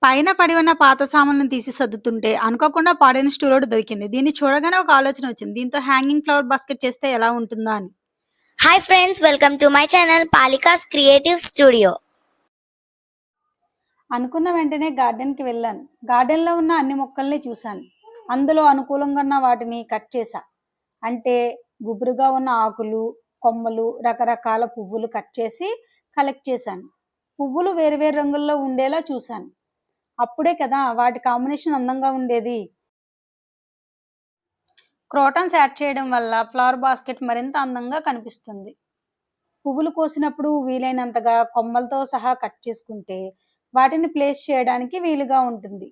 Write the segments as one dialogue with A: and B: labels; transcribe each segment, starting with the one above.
A: పైన పడి ఉన్న పాత సామాన్లను తీసి సర్దుతుంటే అనుకోకుండా పాడైన స్టూల్ ఒకటి దొరికింది. దీన్ని చూడగానే ఒక ఆలోచన వచ్చింది. దీంతో హ్యాంగింగ్ ఫ్లవర్ బాస్కెట్ చేస్తే ఎలా ఉంటుందా అని.
B: Hi friends, welcome to my channel Palika's Creative Studio.
A: అనుకున్న వెంటనే గార్డెన్కి వెళ్ళాను. గార్డెన్లో ఉన్న అన్ని మొక్కల్ని చూశాను. అందులో అనుకూలంగా ఉన్న వాటిని కట్ చేశా. అంటే గుబురుగా ఉన్న ఆకులు, కొమ్మలు, రకరకాల పువ్వులు కట్ చేసి కలెక్ట్ చేశాను. పువ్వులు వేరు వేరు రంగుల్లో ఉండేలా చూశాను. అప్పుడే కదా వాటి కాంబినేషన్ అందంగా ఉండేది. క్రోటన్స్ యాడ్ చేయడం వల్ల ఫ్లవర్ బాస్కెట్ మరింత అందంగా కనిపిస్తుంది. పువ్వులు కోసినప్పుడు వీలైనంతగా కొమ్మలతో సహా కట్ చేసుకుంటే వాటిని ప్లేస్ చేయడానికి వీలుగా ఉంటుంది.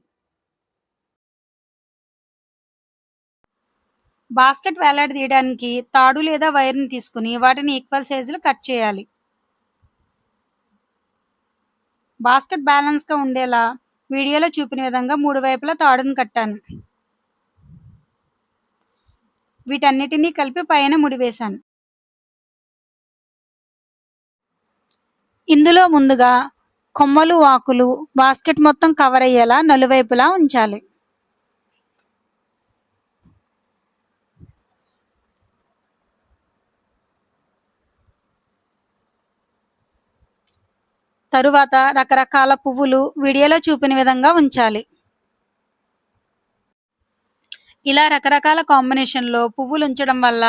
A: బాస్కెట్ వేలాడదీయడానికి తాడు లేదా వైర్ని తీసుకుని వాటిని ఈక్వల్ సైజులో కట్ చేయాలి. బాస్కెట్ బ్యాలెన్స్గా ఉండేలా వీడియోలో చూపిన విధంగా 3 వైపులా తాడును కట్టాను. వీటన్నిటినీ కలిపి పైన ముడివేశాను. ఇందులో ముందుగా కొమ్మలు, ఆకులు బాస్కెట్ మొత్తం కవర్ అయ్యేలా నలువైపులా ఉంచాలి. తరువాత రకరకాల పువ్వులు వీడియోలో చూపిన విధంగా ఉంచాలి. ఇలా రకరకాల కాంబినేషన్లో పువ్వులు ఉంచడం వల్ల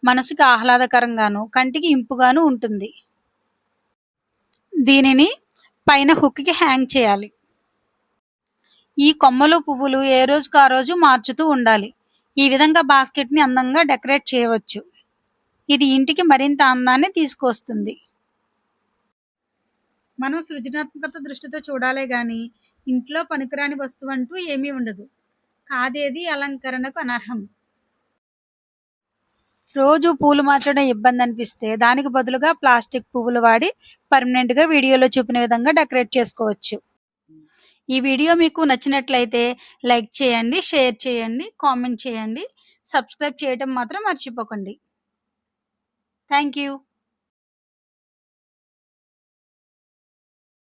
A: మనసుకి ఆహ్లాదకరంగాను కంటికి ఇంపుగాను ఉంటుంది. దీనిని పైన హుక్కి హ్యాంగ్ చేయాలి. ఈ కొమ్మలు, పువ్వులు ఏ రోజుకు ఆ రోజు మార్చుతూ ఉండాలి. ఈ విధంగా బాస్కెట్ని అందంగా డెకరేట్ చేయవచ్చు. ఇది ఇంటికి మరింత అందాన్ని తీసుకొస్తుంది. మనం సృజనాత్మకత దృష్టితో చూడాలే గాని ఇంట్లో పనికిరాని వస్తువు అంటూ ఏమీ ఉండదు. కాదేది అలంకరణకు అనర్హం. రోజు పూలు మార్చడం ఇబ్బంది అనిపిస్తే దానికి బదులుగా ప్లాస్టిక్ పువ్వులు వాడి పర్మనెంట్గా వీడియోలో చూపిన విధంగా డెకరేట్ చేసుకోవచ్చు. ఈ వీడియో మీకు నచ్చినట్లయితే లైక్ చేయండి, షేర్ చేయండి, కామెంట్ చేయండి. సబ్స్క్రైబ్ చేయడం మాత్రం మర్చిపోకండి. Thank you.